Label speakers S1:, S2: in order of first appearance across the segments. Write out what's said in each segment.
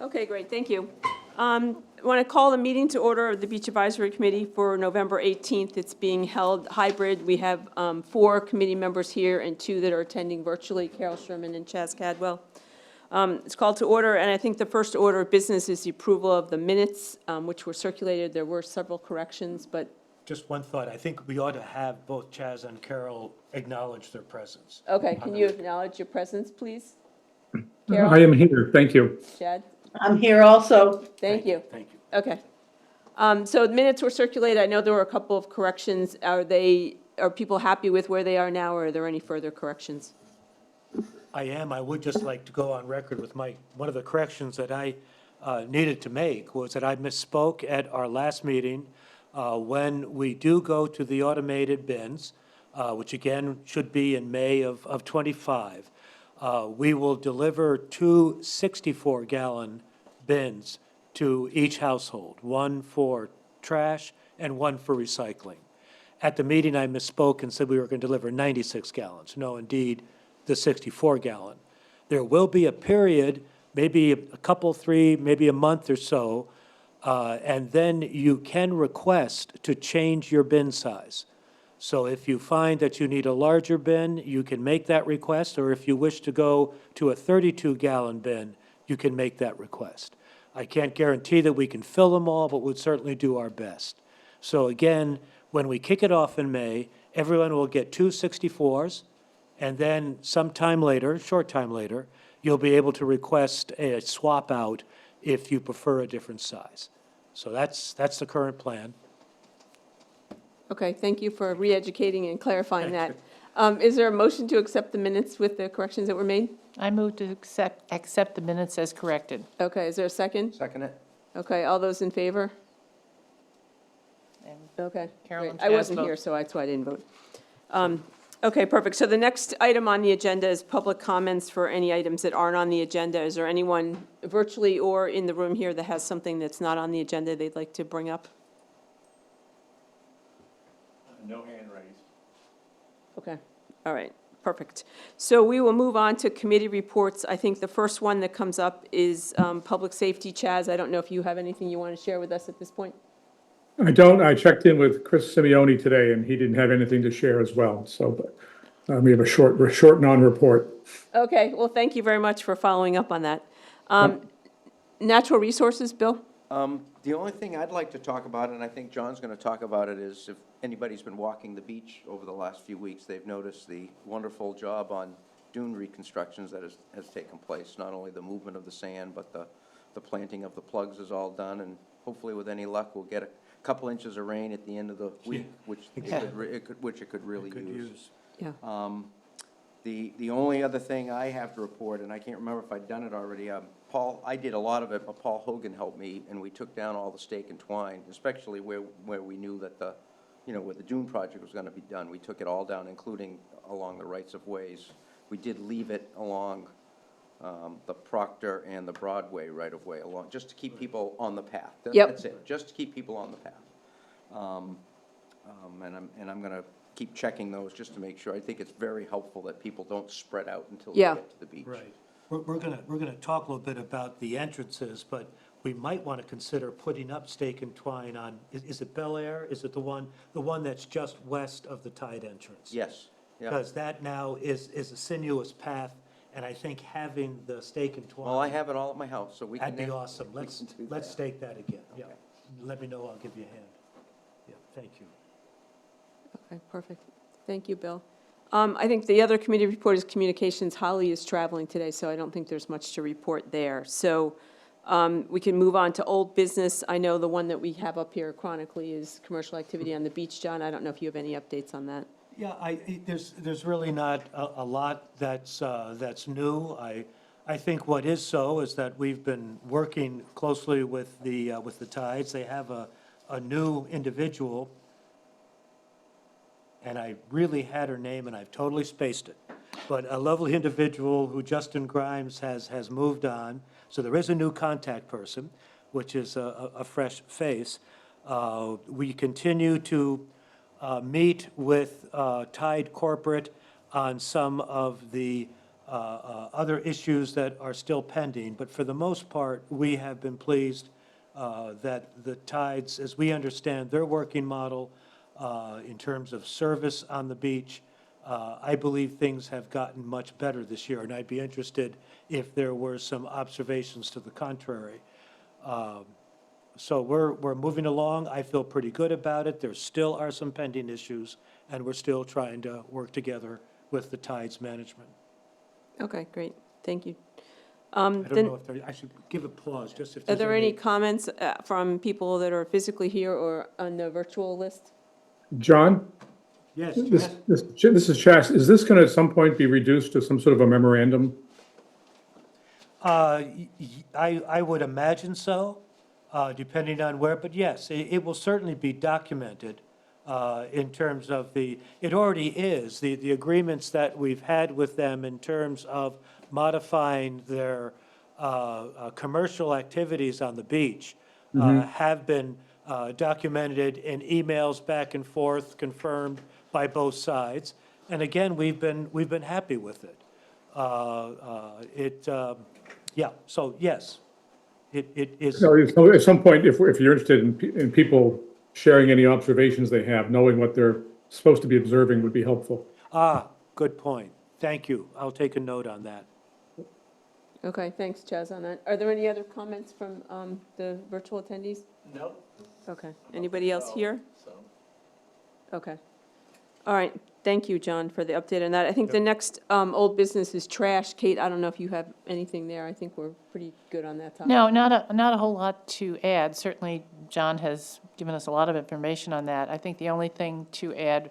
S1: Okay, great, thank you. I want to call the meeting to order of the Beach Advisory Committee for November 18th. It's being held hybrid. We have 4 committee members here and 2 that are attending virtually, Carol Sherman and Chaz Cadwell. It's called to order, and I think the first order of business is the approval of the minutes, which were circulated. There were several corrections, but
S2: Just one thought, I think we ought to have both Chaz and Carol acknowledge their presence.
S1: okay, can you acknowledge your presence, please? Carol?
S3: I am here, thank you.
S1: Chad?
S4: I'm here also.
S1: Thank you.
S2: Thank you.
S1: Okay. So the minutes were circulated. I know there were a couple of corrections. Are people happy with where they are now, or are there any further corrections?
S2: I am. I would just like to go on record with one of the corrections that I needed to make was that I misspoke at our last meeting. When we do go to the automated bins, which again should be in May of '25, we will deliver 2 64-gallon bins to each household, one for trash and one for recycling. At the meeting, I misspoke and said we were going to deliver 96 gallons. No, indeed, the 64-gallon. There will be a period, maybe a couple, 3, maybe a month or so, and then you can request to change your bin size. So if you find that you need a larger bin, you can make that request, or if you wish to go to a 32-gallon bin, you can make that request. I can't guarantee that we can fill them all, but we'll certainly do our best. So again, when we kick it off in May, everyone will get 2 64s, and then sometime later, short time later, you'll be able to request a swap out if you prefer a different size. So that's the current plan.
S1: Okay, thank you for re-educating and clarifying that. Is there a motion to accept the minutes with the corrections that were made?
S5: I move to accept the minutes as corrected.
S1: Okay, is there a second?
S6: Second it.
S1: Okay, all those in favor?
S5: And
S1: Okay.
S5: Carol
S1: great.
S5: and
S1: I
S5: Chaz
S1: wasn't
S5: vote.
S1: here, so that's why I didn't vote. Okay, perfect. So the next item on the agenda is public comments for any items that aren't on the agenda. Is there anyone virtually or in the room here that has something that's not on the agenda they'd like to bring up?
S6: No hand raised.
S1: Okay, all right, perfect. So we will move on to committee reports. I think the first one that comes up is public safety. Chaz, I don't know if you have anything you want to share with us at this point?
S3: I don't, I checked in with Chris Simeone today, and he didn't have anything to share as well, so, but we have a short non-report.
S1: Okay, well, thank you very much for following up on that. Natural resources, Bill?
S6: The only thing I'd like to talk about, and I think John's going to talk about it, is if anybody's been walking the beach over the last few weeks, they've noticed the wonderful job on dune reconstructions that has taken place. Not only the movement of the sand, but the planting of the plugs is all done, and hopefully with any luck, we'll get a couple inches of rain at the end of the week, which it could really use.
S1: Yeah.
S6: The only other thing I have to report, and I can't remember if I'd done it already, Paul, I did a lot of it, but Paul Hogan helped me, and we took down all the stake and twine, especially where we knew that where the dune project was gonna be done. We took it all down, including along the rights of ways. We did leave it along the Proctor and the Broadway right of way along, just to keep people on the path.
S1: Yep.
S6: That's it, just to keep people on the path. And I'm gonna keep checking those just to make sure. I think it's very helpful that people don't spread out until they
S1: Yeah.
S6: get to the beach.
S2: Right. We're gonna talk a little bit about the entrances, but we might want to consider putting up stake and twine on, is it Bel Air? Is it the one that's just west of the tide entrance?
S6: Yes, yeah.
S2: Because that now is a sinuous path, and I think having the stake and twine.
S6: Well, I have it all at my house, so we can.
S2: That'd be awesome.
S6: we
S2: Let's
S6: can do that.
S2: stake that again, yeah.
S6: Okay.
S2: Let me know, I'll give you a hand. Yeah, thank you.
S1: Okay, perfect. Thank you, Bill. I think the other committee report is communications. Holly is traveling today, so I don't think there's much to report there. So we can move on to old business. I know the one that we have up here chronically is commercial activity on the beach. John, I don't know if you have any updates on that.
S2: Yeah, there's really not a lot that's new. I think what is so is that we've been working closely with the Tides. They have a new individual, and I really had her name, and I've totally spaced it. But a lovely individual who, Justin Grimes, has moved on. So there is a new contact person, which is a fresh face. We continue to meet with Tide Corporate on some of the other issues that are still pending, but for the most part, we have been pleased that the Tides, as we understand their working model in terms of service on the beach, I believe things have gotten much better this year, and I'd be interested if there were some observations to the contrary. So we're moving along. I feel pretty good about it. There still are some pending issues, and we're still trying to work together with the Tides management.
S1: Okay, great, thank you.
S2: I don't
S1: Then,
S2: know if there, I should give a pause, just if
S1: are
S2: there's
S1: there any comments from people that are physically here or on the virtual list?
S3: John,
S2: Yes,
S3: this,
S2: Chad?
S3: this is Chas. Is this going to at some point be reduced to some sort of a memorandum?
S2: I would imagine so, depending on where, but yes, it will certainly be documented in terms of it already is, the agreements that we've had with them in terms of modifying their commercial activities on the beach have been documented in emails back and forth, confirmed by both sides. And again, we've been happy with it. Yeah, so yes, it is.
S3: So at some point, if you're interested in people sharing any observations they have, knowing what they're supposed to be observing would be helpful.
S2: Good point. Thank you. I'll take a note on that.
S1: Okay, thanks, Chaz, on that. Are there any other comments from the virtual attendees?
S4: No.
S1: Okay, anybody else here? Okay. All right, thank you, John, for the update on that. I think the next old business is trash. Kate, I don't know if you have anything there. I think we're pretty good on that topic.
S5: No, not a whole lot to add. Certainly, John has given us a lot of information on that. I think the only thing to add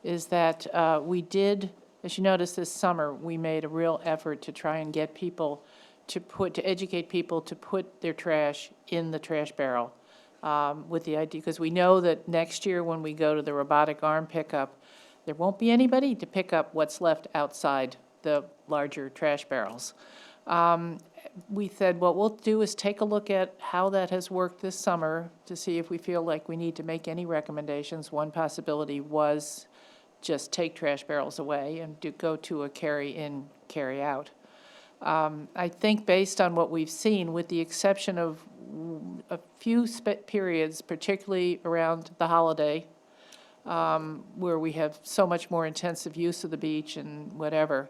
S5: is that we did, as you noticed this summer, we made a real effort to try and get people to educate people to put their trash in the trash barrel with the idea, because we know that next year when we go to the robotic arm pickup, there won't be anybody to pick up what's left outside the larger trash barrels. We said, what we'll do is take a look at how that has worked this summer to see if we feel like we need to make any recommendations. One possibility was just take trash barrels away and go to a carry-in, carry-out. I think based on what we've seen, with the exception of a few periods, particularly around the holiday, where we have so much more intensive use of the beach and whatever,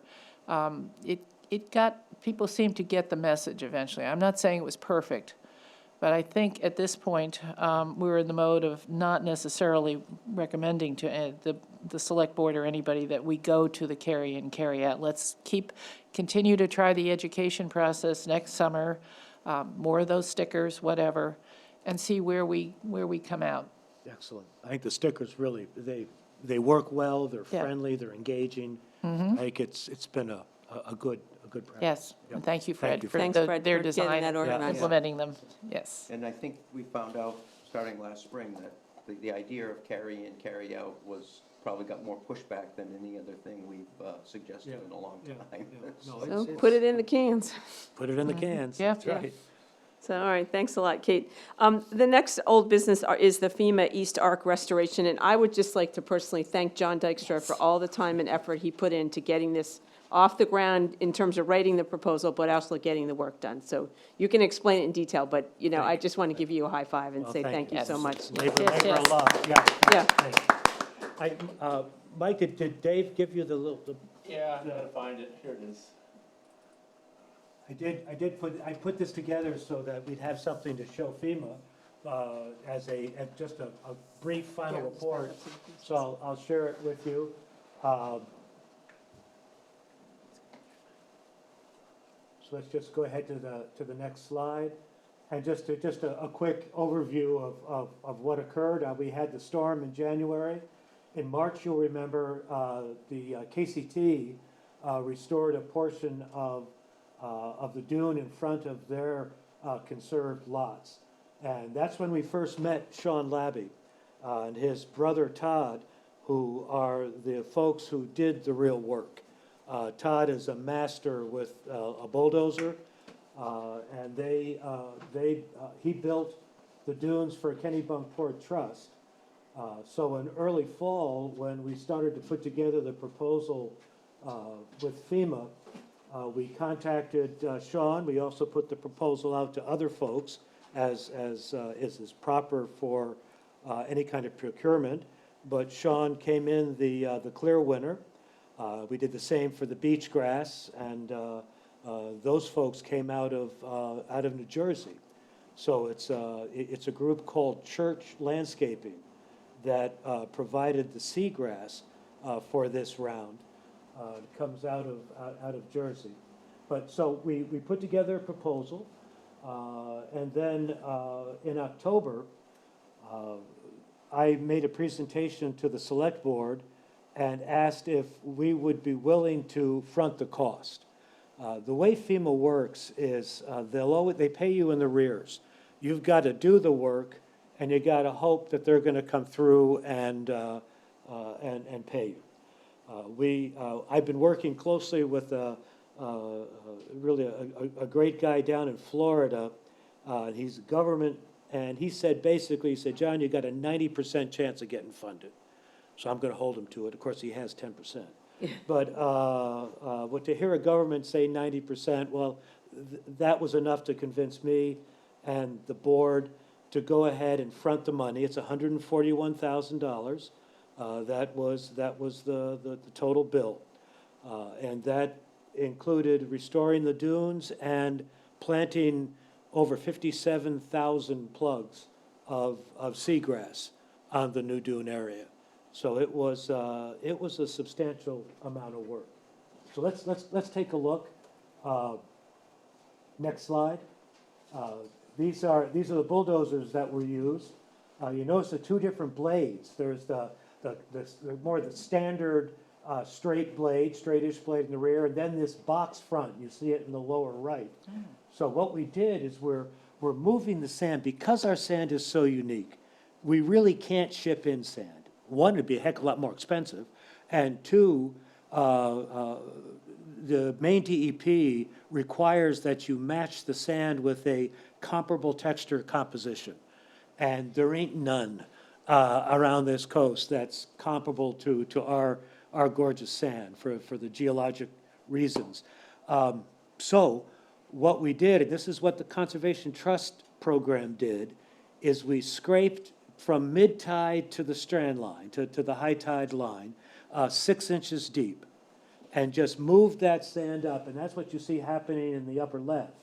S5: people seem to get the message eventually. I'm not saying it was perfect, but I think at this point, we're in the mode of not necessarily recommending to the select board or anybody that we go to the carry-in, carry-out. Let's continue to try the education process next summer, more of those stickers, whatever, and see where we come out.
S2: Excellent. I think the stickers really, they work well, they're
S5: Yeah.
S2: friendly, they're engaging. I think it's been a good practice.
S5: Yes,
S2: Yep.
S5: and thank you, Fred,
S2: you,
S5: for
S1: Thanks, Fred,
S5: their
S1: for getting
S5: design
S1: that
S5: and
S1: organized.
S5: implementing them. Yes.
S6: And I think we found out, starting last spring, that the idea of carry in, carry out was probably got more pushback than any other thing we've suggested in a long
S2: Yeah,
S6: time.
S2: yeah. No,
S1: So
S2: it's-
S1: put it in the cans.
S2: Put it in the cans.
S5: Yeah.
S2: That's right.
S1: So, all right, thanks a lot, Kate. The next old business is the FEMA East Arc restoration, and I would just like to personally thank John Dykstra for all the time and effort he put into getting this off the ground in terms of writing the proposal, but also getting the work done. So you can explain it in detail, but, you know, I just want to give you a high five and
S2: Well,
S1: say
S2: thank
S1: thank you
S5: you.
S1: so much.
S2: Labor
S5: Yes,
S2: a
S5: yes.
S2: lot, yeah.
S1: Yeah.
S2: Thanks. Mike, did Dave give you the
S4: Yeah, I'm gonna find it. Here it is.
S2: I put this together so that we'd have something to show FEMA as just a brief final report. So I'll share it with you. So let's just go ahead to the next slide. And just a quick overview of what occurred. We had the storm in January. In March, you'll remember, the KCT restored a portion of the dune in front of their conserved lots. And that's when we first met Sean Labby and his brother Todd, who are the folks who did the real work. Todd is a master with a bulldozer, and he built the dunes for Kennebunkport Trust. So in early fall, when we started to put together the proposal with FEMA, We contacted Sean. We also put the proposal out to other folks as is proper for any kind of procurement. But Sean came in the clear winner. We did the same for the beach grass, and those folks came out of New Jersey. So it's a group called Church Landscaping that provided the seagrass for this round. It comes out of Jersey. But so we put together a proposal, and then in October, I made a presentation to the select board and asked if we would be willing to front the cost. The way FEMA works is they pay you in arrears. You've got to do the work, and you got to hope that they're going to come through and pay you. I've been working closely with really a great guy down in Florida. He's government, and he said, John, you got a 90% chance of getting funded. So I'm going to hold him to it. Of course, he has 10%. But to hear a government say 90%, well, that was enough to convince me and the board to go ahead and front the money. It's $141,000. That was the total bill. And that included restoring the dunes and planting over 57,000 plugs of seagrass on the new dune area. So it was a substantial amount of work. So let's take a look. Next slide. These are the bulldozers that were used. You notice the two different blades. There's the more the standard straightish blade in the rear, and then this box front. You see it in the lower right. So what we did is we're moving the sand because our sand is so unique. We really can't ship in sand. One, it'd be a heck of a lot more expensive, and two, the Maine DEP requires that you match the sand with a comparable texture composition, and there ain't none around this coast that's comparable to our gorgeous sand for the geologic reasons. So what we did, and this is what the Conservation Trust program did, is we scraped from mid-tide to the strand line, to the high tide line, 6 inches deep, and just moved that sand up, and that's what you see happening in the upper left.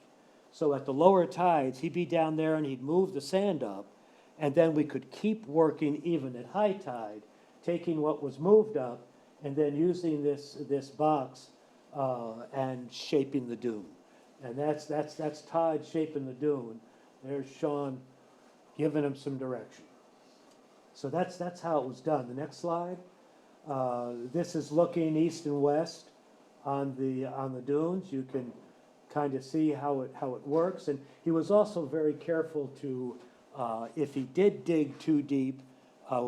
S2: So at the lower tides, he'd be down there and he'd move the sand up, and then we could keep working even at high tide, taking what was moved up and then using this box and shaping the dune. And that's Todd shaping the dune. There's Sean giving him some direction. So that's how it was done. The next slide. This is looking east and west on the dunes. You can kind of see how it works. And he was also very careful to, if he did dig too deep,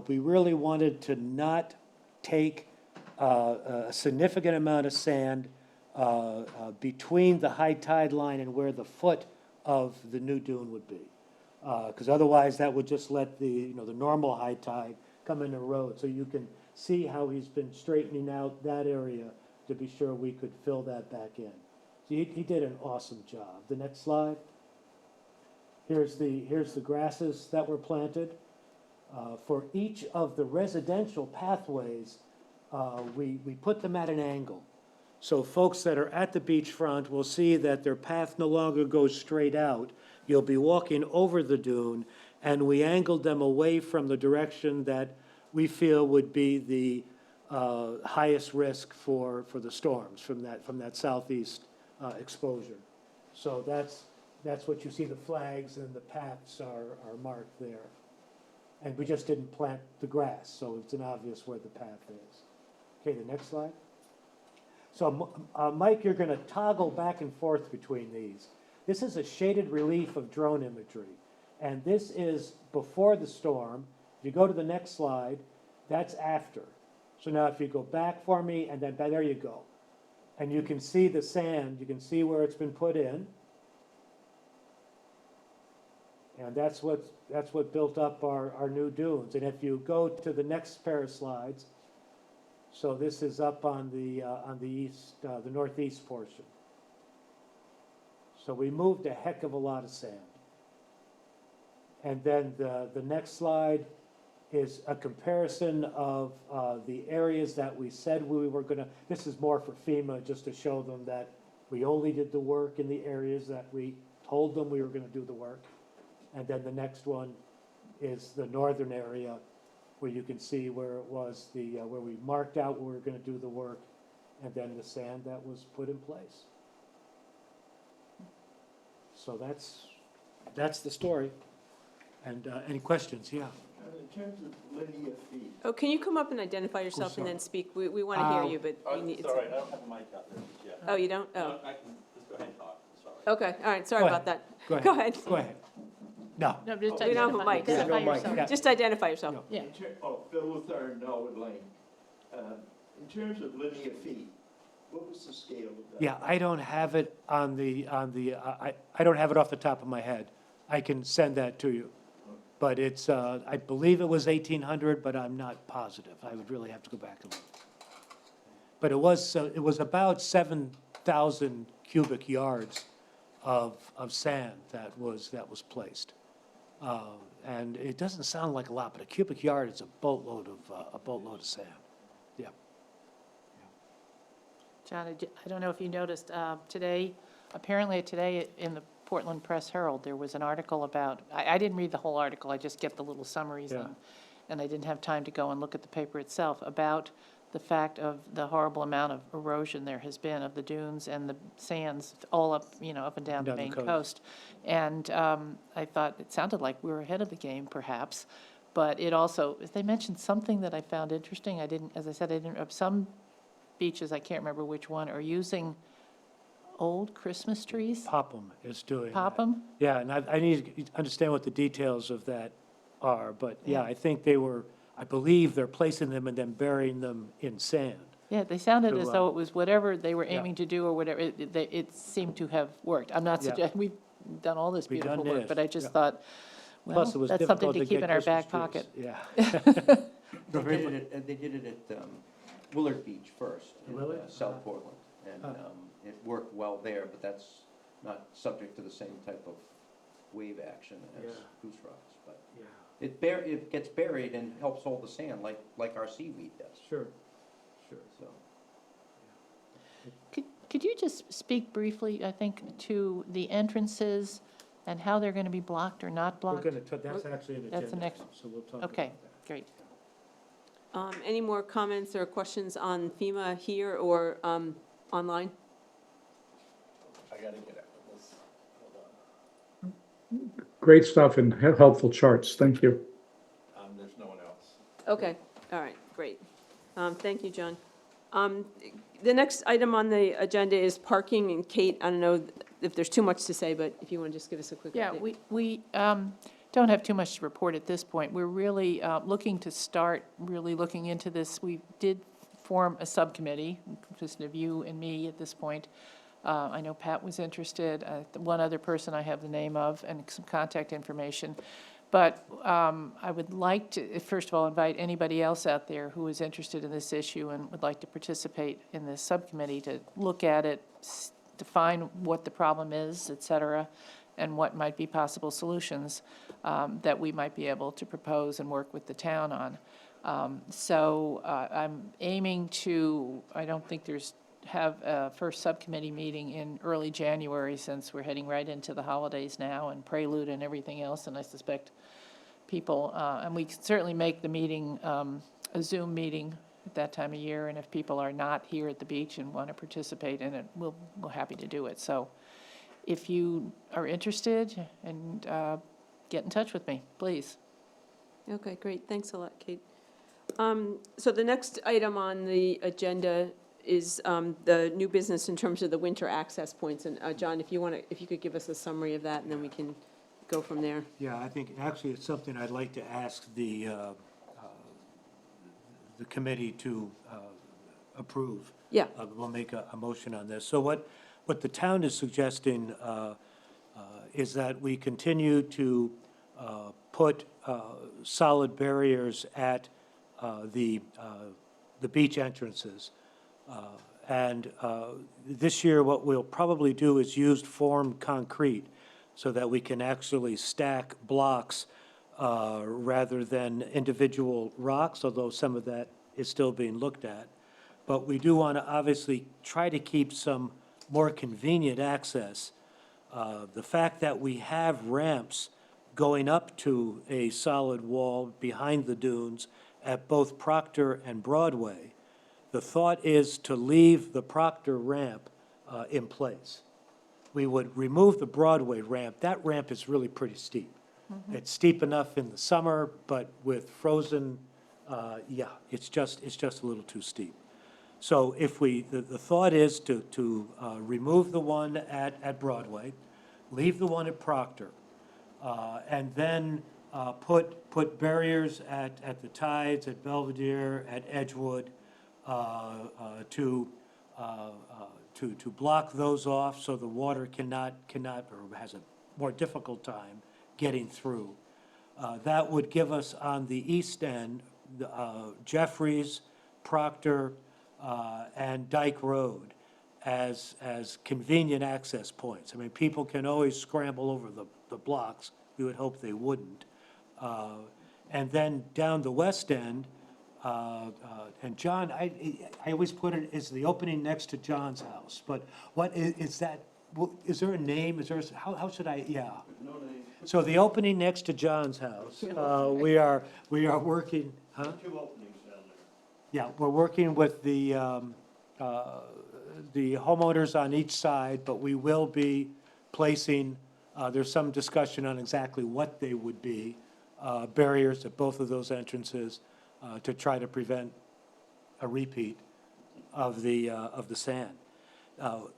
S2: we really wanted to not take a significant amount of sand between the high tide line and where the foot of the new dune would be. Because otherwise that would just let the normal high tide come in the road. So you can see how he's been straightening out that area to be sure we could fill that back in. So he did an awesome job. The next slide. Here's the grasses that were planted. For each of the residential pathways, we put them at an angle. So folks that are at the beachfront will see that their path no longer goes straight out. You'll be walking over the dune, and we angled them away from the direction that we feel would be the highest risk for the storms from that southeast exposure. So that's what you see. The flags and the paths are marked there. And we just didn't plant the grass, so it's an obvious where the path is. Okay, the next slide. So, Mike, you're going to toggle back and forth between these. This is a shaded relief of drone imagery, and this is before the storm. If you go to the next slide, that's after. So now if you go back for me, and then there you go. And you can see the sand, you can see where it's been put in. And that's what built up our new dunes. And if you go to the next pair of slides, so this is up on the east, the northeast portion. So we moved a heck of a lot of sand. And then the next slide is a comparison of the areas that we said we were gonna, this is more for FEMA, just to show them that we only did the work in the areas that we told them we were gonna do the work. And then the next one is the northern area, where you can see where it was where we marked out where we were gonna do the work, and then the sand that was put in place. So that's the story. And any questions? Yeah.
S4: In terms of linear feet.
S1: Oh, can you come up and identify yourself and then speak? We want to hear you, but we need.
S4: Sorry, I don't have a mic out there just yet.
S1: Oh, you don't? Oh,
S4: No, I can just go ahead and talk, sorry.
S1: okay, all right, sorry
S2: Go
S1: about that.
S2: Go ahead.
S1: Go
S2: Go ahead. No.
S5: No, just
S1: We don't have a mic, so-
S5: identify
S2: No mic,
S5: yourself.
S2: yeah.
S1: Just identify yourself.
S2: No.
S5: Yeah.
S4: Phil Luthor, Norwood Lane. In terms of linear feet, what was the scale of that?
S2: Yeah, I don't have it I don't have it off the top of my head. I can send that to you. But it's, I believe it was 1,800, but I'm not positive. I would really have to go back and look. But it was about 7,000 cubic yards of sand that was placed. And it doesn't sound like a lot, but a cubic yard is a boatload of sand. Yeah.
S5: John, I don't know if you noticed, today, apparently today in the Portland Press-Herald, there was an article about, I didn't read the whole article, I just get the little summaries,
S2: Yeah.
S5: and I didn't have time to go and look at the paper itself, about the fact of the horrible amount of erosion there has been of the dunes and the sands all up, up and down the
S2: Down the
S5: Maine
S2: coast.
S5: coast. And I thought it sounded like we were ahead of the game, perhaps, but it also, they mentioned something that I found interesting. As I said, some beaches, I can't remember which one, are using old Christmas trees.
S2: Popham is doing that.
S5: Popham?
S2: Yeah, and I need to understand what the details of that are, but yeah,
S5: Yeah.
S2: I think I believe they're placing them and then burying them in sand.
S5: Yeah, they sounded
S2: To,
S5: as though it was whatever they were
S2: yeah.
S5: aiming to do or whatever, it seemed to have worked. I'm not
S2: Yeah.
S5: suggesting, we've done all this
S2: We've
S5: beautiful
S2: done
S5: work,
S2: this,
S5: but I just
S2: yeah.
S5: thought, well,
S2: Plus, it was
S5: that's something
S2: difficult
S5: to
S2: to
S5: keep
S2: get
S5: in our
S2: Christmas
S5: back
S2: trees.
S5: pocket.
S2: Yeah.
S6: They did it at Willard Beach first, in
S2: Willard?
S6: South Portland. And it worked well there, but that's not subject to the same type of wave action as
S2: Yeah.
S6: Goose Rocks. But
S2: Yeah,
S6: it gets buried and helps hold the sand like our seaweed does,
S2: sure.
S6: so.
S5: Could you just speak briefly, I think, to the entrances and how they're going to be blocked or not
S2: We're
S5: blocked?
S2: gonna, that's actually an agenda.
S5: That's the next-
S2: So we'll talk about
S5: Okay,
S2: that.
S5: great.
S1: Any more comments or questions on FEMA here or online?
S4: I gotta get it. Hold on.
S3: Great stuff and helpful charts. Thank you.
S4: There's no one else.
S1: Okay, all right, great. Thank you, John. The next item on the agenda is parking, and Kate, I don't know if there's too much to say, but if you want to just give us a quick
S5: Yeah,
S1: update.
S5: we don't have too much to report at this point. We're really looking to start really looking into this. We did form a subcommittee, consisting of you and me at this point. I know Pat was interested, one other person I have the name of, and some contact information. But I would like to, first of all, invite anybody else out there who is interested in this issue and would like to participate in this subcommittee to look at it, define what the problem is, et cetera, and what might be possible solutions that we might be able to propose and work with the town on. So I'm aiming to, I don't think have a first subcommittee meeting in early January, since we're heading right into the holidays now and Prelude and everything else, and I suspect people, and we can certainly make the meeting a Zoom meeting at that time of year, and if people are not here at the beach and want to participate in it, we're happy to do it. So if you are interested, and get in touch with me, please.
S1: Okay, great, thanks a lot, Kate. So the next item on the agenda is the new business in terms of the winter access points. And John, if you could give us a summary of that, and then we can go from there.
S2: Yeah, I think actually it's something I'd like to ask the committee to approve.
S1: Yeah,
S2: We'll make a motion on this. So what the town is suggesting is that we continue to put solid barriers at the beach entrances. And this year, what we'll probably do is use formed concrete so that we can actually stack blocks rather than individual rocks, although some of that is still being looked at. But we do want to obviously try to keep some more convenient access. The fact that we have ramps going up to a solid wall behind the dunes at both Proctor and Broadway, the thought is to leave the Proctor ramp in place. We would remove the Broadway ramp. That ramp is really pretty steep. It's steep enough in the summer, but with frozen, yeah, it's just a little too steep. So if the thought is to remove the one at Broadway, leave the one at Proctor, and then put barriers at the tides, at Belvedere, at Edgewood, to block those off so the water cannot, or has a more difficult time getting through. That would give us on the east end, Jeffries, Proctor, and Dyke Road as convenient access points. I mean, people can always scramble over the blocks. We would hope they wouldn't. And then down the west end, and John, I always put it as the opening next to John's house, but what is that, is there a name, how should I, yeah.
S4: No name.
S2: So the opening next to John's house, we are working, huh?
S4: Two openings down there.
S2: Yeah, we're working with the homeowners on each side, but we will be placing, there's some discussion on exactly what they would be, barriers at both of those entrances, to try to prevent a repeat of the sand.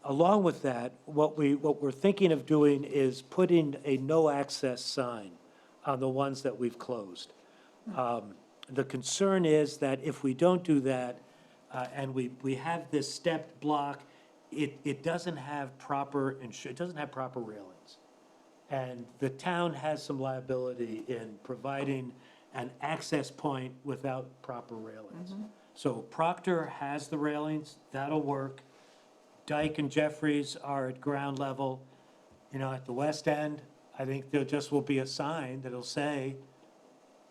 S2: Along with that, what we're thinking of doing is putting a no-access sign on the ones that we've closed. The concern is that if we don't do that, and we have this stepped block, it doesn't have proper railings. And the town has some liability in providing an access point without proper railings. So Proctor has the railings, that'll work. Dyke and Jeffries are at ground level. You know, at the west end, I think there just will be a sign that'll say,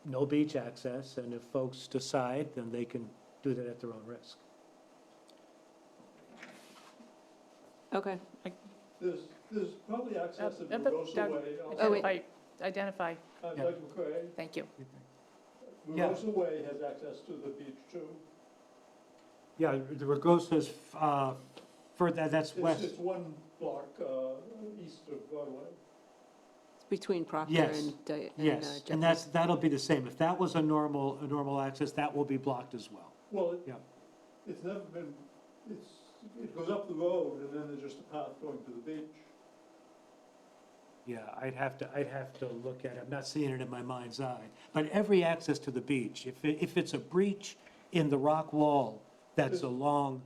S2: no beach access, and if folks decide, then they can do that at their own risk.
S1: Okay.
S4: There's probably access in
S5: Doug,
S4: Rosa Way.
S1: Oh, wait.
S5: Identify,
S4: I'm
S2: Yeah.
S4: Doug McCray.
S5: thank you.
S2: Yeah.
S4: Rosa Way has access to the beach too.
S2: Yeah, the Ragosa's, that's west.
S4: It's one block east of Broadway.
S1: Between Proctor
S2: Yes.
S1: and
S2: Yes, and
S1: Jeffries.
S2: that'll be the same. If that was a normal access, that will be blocked as well.
S4: Well,
S2: Yeah.
S4: it's never been, it goes up the road and then there's just a path going to the beach.
S2: Yeah, I'd have to look at it. I'm not seeing it in my mind's eye. But every access to the beach, if it's a breach in the rock wall that's along,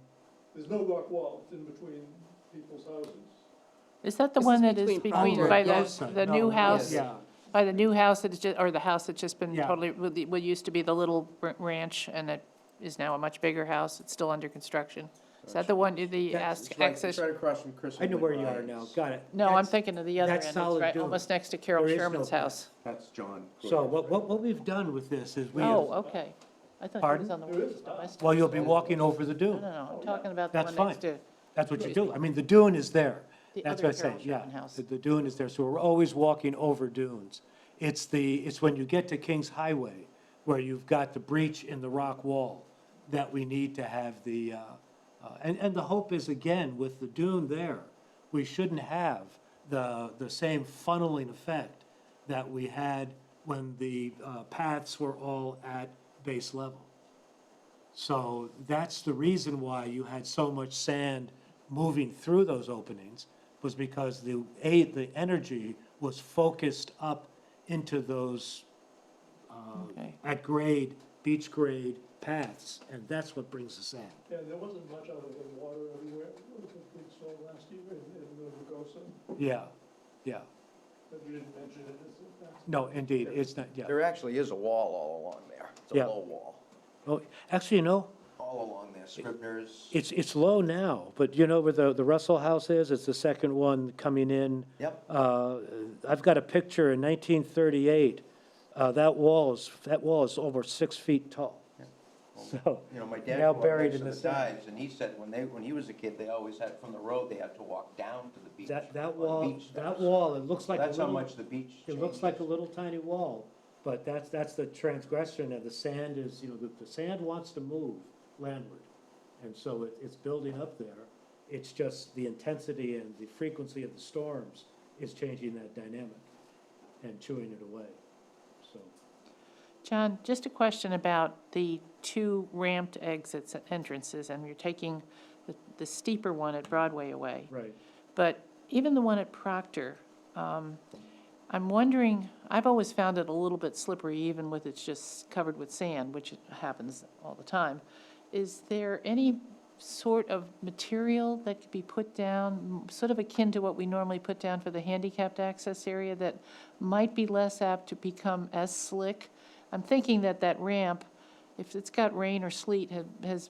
S4: There's no rock wall, it's in between people's houses.
S5: Is that the
S1: This is
S5: one that is
S1: between
S5: between,
S1: Proctor
S5: by
S1: and
S2: Ragosa.
S5: the
S2: No,
S5: new house?
S2: yeah.
S5: By the new house that is just, or the house that's just been
S2: Yeah.
S5: totally, what used to be the little ranch, and it is now a much bigger house, it's still under construction. Is that the one, the
S2: That's-
S5: access?
S6: across from Chris.
S2: I know where you are now, got it.
S5: No, I'm
S2: That's-
S5: thinking of the other end,
S2: that's
S5: it's
S2: solid
S5: right,
S2: dune.
S5: almost next to Carol
S2: There is no
S5: Sherman's
S2: path.
S5: house.
S6: That's John.
S2: So what we've done with this is we have,
S5: Oh, okay. I thought he
S2: Pardon?
S5: was on the
S4: There is
S5: west,
S4: a path.
S5: west.
S2: well, you'll be walking over the
S5: No,
S2: dune.
S5: I'm talking about the
S2: That's
S5: one next
S2: fine.
S5: to
S2: That's what you do. I mean, the dune is there.
S5: the
S2: That's
S5: other
S2: what I say,
S5: Carol
S2: yeah.
S5: Sherman house.
S2: The dune is there, so we're always walking over dunes. It's when you get to Kings Highway, where you've got the breach in the rock wall, that we need to have and the hope is, again, with the dune there, we shouldn't have the same funneling effect that we had when the paths were all at base level. So that's the reason why you had so much sand moving through those openings, was because the energy was focused up into those
S5: Okay.
S2: at grade, beach grade paths, and that's what brings the sand.
S4: Yeah, there wasn't much other than water everywhere. It was a big storm last year in Ragosa,
S2: Yeah, yeah.
S4: but you didn't mention it as a.
S2: No, indeed, it's not, yeah.
S6: There actually is a wall all along there. It's a
S2: Yeah.
S6: low wall.
S2: Oh, actually,
S6: all along there, Scribner's.
S2: It's low now, but you know where the Russell House is? It's the second one coming in.
S6: Yep.
S2: I've got a picture in 1938. That wall is over 6 feet tall. So,
S6: You know, my dad
S2: now
S6: grew up
S2: buried
S6: next
S2: in
S6: to
S2: the
S6: the
S2: sand.
S6: dives, and he said when he was a kid, they always had, from the road, they had to walk down to the beach.
S2: That
S6: on
S2: wall,
S6: beach
S2: that
S6: steps.
S2: wall, it looks like a
S6: That's how
S2: little,
S6: much the beach
S2: it looks like a
S6: changes.
S2: little tiny wall, but that's the transgression, and the sand is, you know, the sand wants to move landward. And so it's building up there. It's just the intensity and the frequency of the storms is changing that dynamic and chewing it away, so.
S5: John, just a question about the two ramped exits and entrances, and you're taking the steeper one at Broadway away.
S2: Right.
S5: But even the one at Proctor, I'm wondering, I've always found it a little bit slippery, even with it's just covered with sand, which happens all the time. Is there any sort of material that could be put down, sort of akin to what we normally put down for the handicapped access area, that might be less apt to become as slick? I'm thinking that that ramp, if it's got rain or sleet has,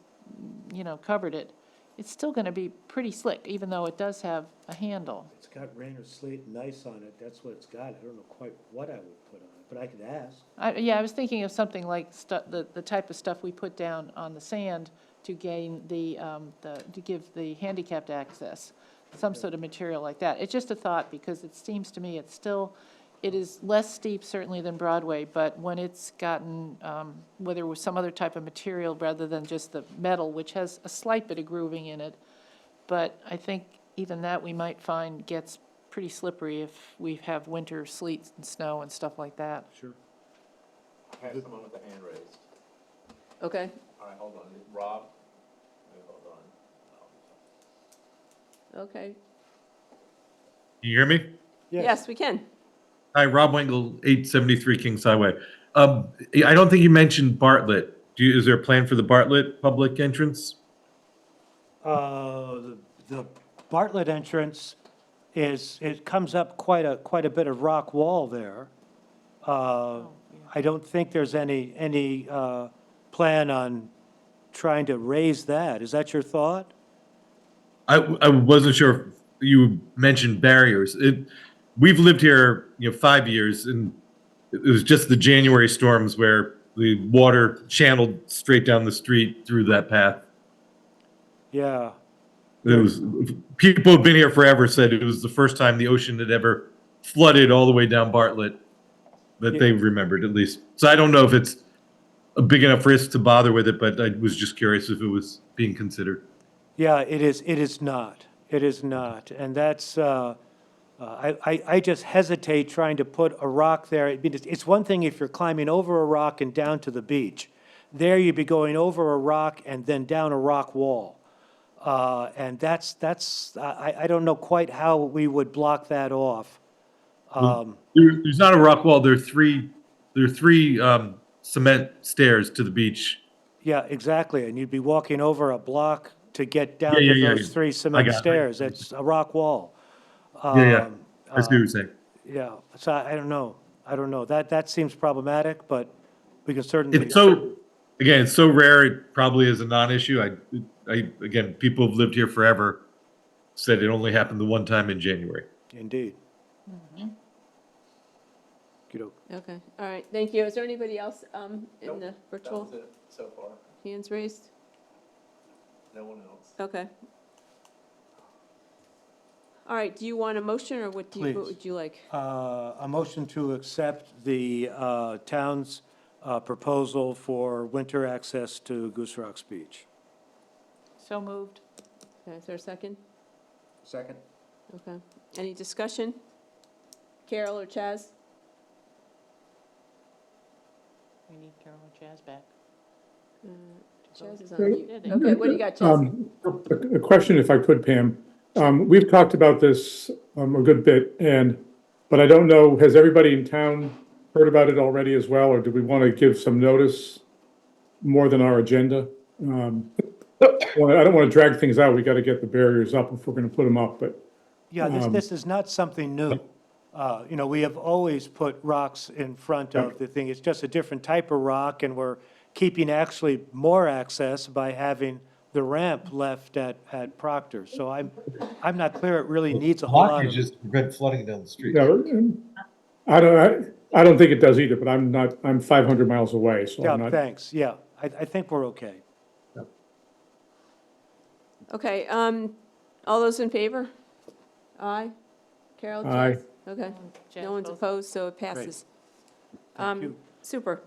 S5: you know, covered it, it's still going to be pretty slick, even though it does have a handle.
S2: It's got rain or sleet and ice on it, that's what it's got. I don't know quite what I would put on it, but I could ask.
S5: Yeah, I was thinking of something like the type of stuff we put down on the sand to gain to give the handicapped access, some sort of material like that. It's just a thought, because it seems to me it is less steep certainly than Broadway, but when it's gotten, whether it was some other type of material rather than just the metal, which has a slight bit of grooving in it, but I think even that we might find gets pretty slippery if we have winter sleet and snow and stuff like that.
S2: Sure.
S7: I have someone with a hand raised.
S1: Okay,
S7: All right, hold on. Rob? Hold on.
S1: okay.
S8: Can you hear me?
S1: Yes, we can.
S8: Hi, Rob Wengel, 873 Kings Highway. I don't think you mentioned Bartlett. Is there a plan for the Bartlett public entrance?
S2: The Bartlett entrance it comes up quite a bit of rock wall there. I don't think there's any plan on trying to raise that. Is that your thought?
S8: I wasn't sure if you mentioned barriers. We've lived here, 5 years, and it was just the January storms where the water channeled straight down the street through that path.
S2: Yeah.
S8: It was, people who've been here forever said it was the first time the ocean had ever flooded all the way down Bartlett that they remembered, at least. So I don't know if it's a big enough risk to bother with it, but I was just curious if it was being considered.
S2: Yeah, it is not. It is not. And that's, I just hesitate trying to put a rock there. It's one thing if you're climbing over a rock and down to the beach. There you'd be going over a rock and then down a rock wall. And I don't know quite how we would block that off.
S8: There's not a rock wall. There are three cement stairs to the beach.
S2: Yeah, exactly. And you'd be walking over a block to get down
S8: Yeah,
S2: to
S8: yeah,
S2: those
S8: yeah.
S2: three
S8: I
S2: cement
S8: got it.
S2: stairs. It's a rock wall.
S8: Yeah. I see what you're saying.
S2: Yeah, so I don't know. That seems problematic, but we can certainly.
S8: It's so rare, it probably is a non-issue. Again, people who've lived here forever said it only happened the one time in January.
S2: Indeed. Okey-doke.
S1: Okay, all right, thank you. Is there anybody else in the
S7: That
S1: virtual
S7: was it so far.
S1: hands raised?
S7: No one else.
S1: Okay. All right, do you want a motion, or what
S2: Please.
S1: would you like?
S2: A motion to accept the town's proposal for winter access to Goose Rocks Beach.
S5: So moved.
S1: Okay, is there a second?
S6: Second?
S1: Okay. Any discussion? Carol or Chaz?
S5: We need Carol and Chaz back.
S1: Chaz is on
S3: Great.
S1: mute. Okay, what do you got, Chaz?
S3: A question, if I could, Pam. We've talked about this a good bit, but I don't know, has everybody in town heard about it already as well, or do we want to give some notice more than our agenda? I don't want to drag things out. We got to get the barriers up if we're going to put them up, but
S2: Yeah, this is not something new. We have always put rocks in front of the thing. It's just a different type of rock, and we're keeping actually more access by having the ramp left at Proctor. So I'm not clear it really needs a whole lot
S8: Blockage
S2: of.
S8: is to prevent flooding down the street.
S3: Yeah, I don't think it does either, but I'm 500 miles away, so I'm
S2: Yeah,
S3: not.
S2: thanks, yeah, I think we're okay.
S1: Okay, all those in favor? Aye? Carol?
S3: Aye.
S1: Jess? Okay,
S5: Jess,
S1: no one's
S5: both.
S1: opposed, so it passes.
S2: Thank you.
S1: Super.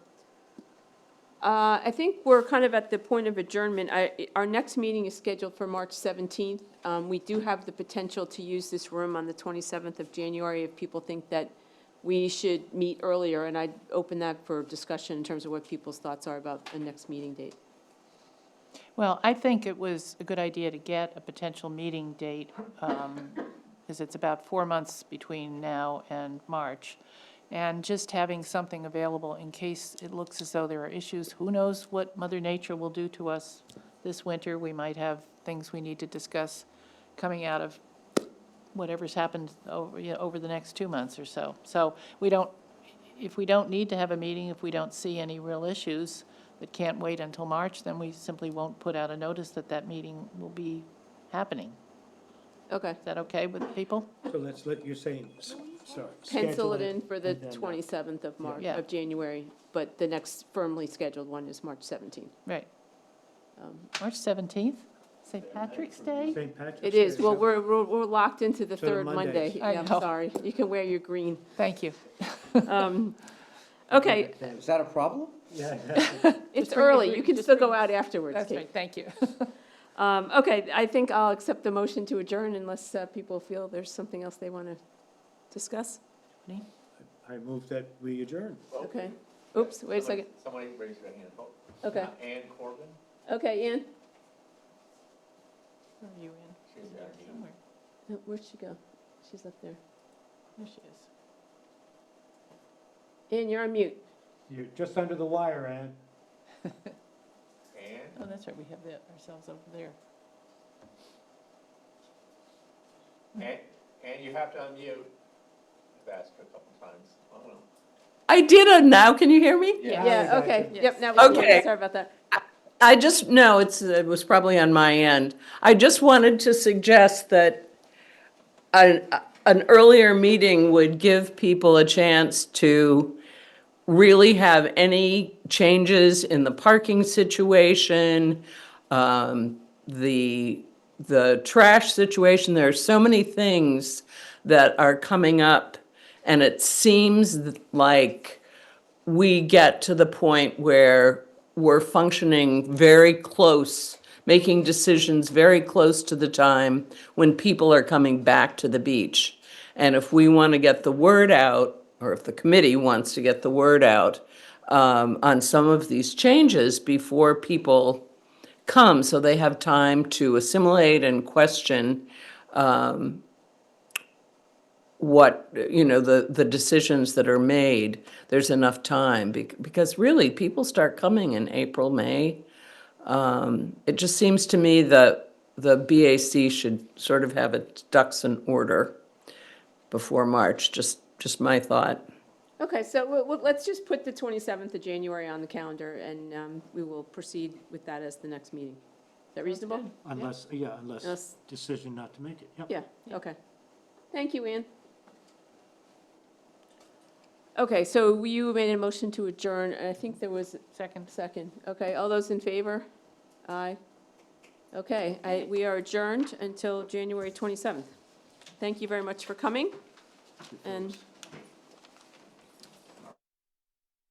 S1: I think we're kind of at the point of adjournment. Our next meeting is scheduled for March 17th. We do have the potential to use this room on the 27th of January if people think that we should meet earlier, and I'd open that for discussion in terms of what people's thoughts are about the next meeting date.
S5: Well, I think it was a good idea to get a potential meeting date, because it's about 4 months between now and March. And just having something available in case it looks as though there are issues. Who knows what Mother Nature will do to us this winter? We might have things we need to discuss coming out of whatever's happened over the next 2 months or so. So if we don't need to have a meeting, if we don't see any real issues that can't wait until March, then we simply won't put out a notice that that meeting will be happening.
S1: Okay,
S5: Is that okay with people?
S2: So you're saying, sorry.
S1: pencil
S2: schedule
S1: it in for the
S2: and then,
S1: 27th of March,
S5: Yeah.
S1: of January, but the next firmly scheduled one is March 17th.
S5: Right. March 17th, St. Patrick's Day?
S2: St. Patrick's
S1: It is,
S2: Day,
S1: well,
S2: so-
S1: we're locked into the
S2: To the
S1: third Monday.
S2: Mondays.
S1: Yeah,
S5: I
S1: I'm
S5: know.
S1: sorry, you can wear your green.
S5: Thank you.
S1: Okay,
S6: Is that a problem?
S2: Yeah,
S1: it's
S5: Just bring your
S1: early,
S5: green-
S1: you can
S5: just
S1: still
S5: bring-
S1: go out afterwards,
S5: That's
S1: Kate.
S5: right, thank you.
S1: Okay, I think I'll accept the motion to adjourn unless people feel there's something else they want to discuss.
S2: I move that we adjourn.
S1: Okay, oops, wait a second.
S7: Somebody raised their hand. Oh,
S1: Okay,
S7: Ann Corbin?
S1: okay, Ann,
S5: Where are you in?
S7: She's got me.
S5: Somewhere.
S1: No, where'd she go? She's up there.
S5: There she is.
S1: Ann, you're on mute.
S2: You're just under the wire, Ann.
S7: Ann?
S5: Oh, that's right, we have that ourselves over there.
S7: Ann, you have to unmute. I've asked her a couple times. Oh, well.
S9: I did it now. Can you hear me?
S7: Yeah.
S1: Yeah,
S2: gotcha.
S1: okay,
S5: Yes.
S1: yep, now we can hear you.
S9: Okay.
S1: Sorry about that.
S9: I just, no, it was probably on my end. I just wanted to suggest that an earlier meeting would give people a chance to really have any changes in the parking situation, the trash situation. There are so many things that are coming up, and it seems like we get to the point where we're functioning very close, making decisions very close to the time when people are coming back to the beach. And if we want to get the word out, or if the committee wants to get the word out on some of these changes before people come, so they have time to assimilate and question what, the decisions that are made, there's enough time, because really, people start coming in April, May. It just seems to me that the BAC should sort of have its ducks in order before March, just my thought.
S1: Okay, so let's just put the 27th of January on the calendar, and we will proceed with that as the next meeting. Is that reasonable?
S2: Unless
S1: Unless-
S2: decision not to make it, yep.
S1: Yeah, okay. Thank you, Ann. Okay, so you made a motion to adjourn, and I think there was
S5: Second.
S1: second. Okay, all those in favor? Aye. Okay, we are adjourned until January 27th. Thank you very much for coming, and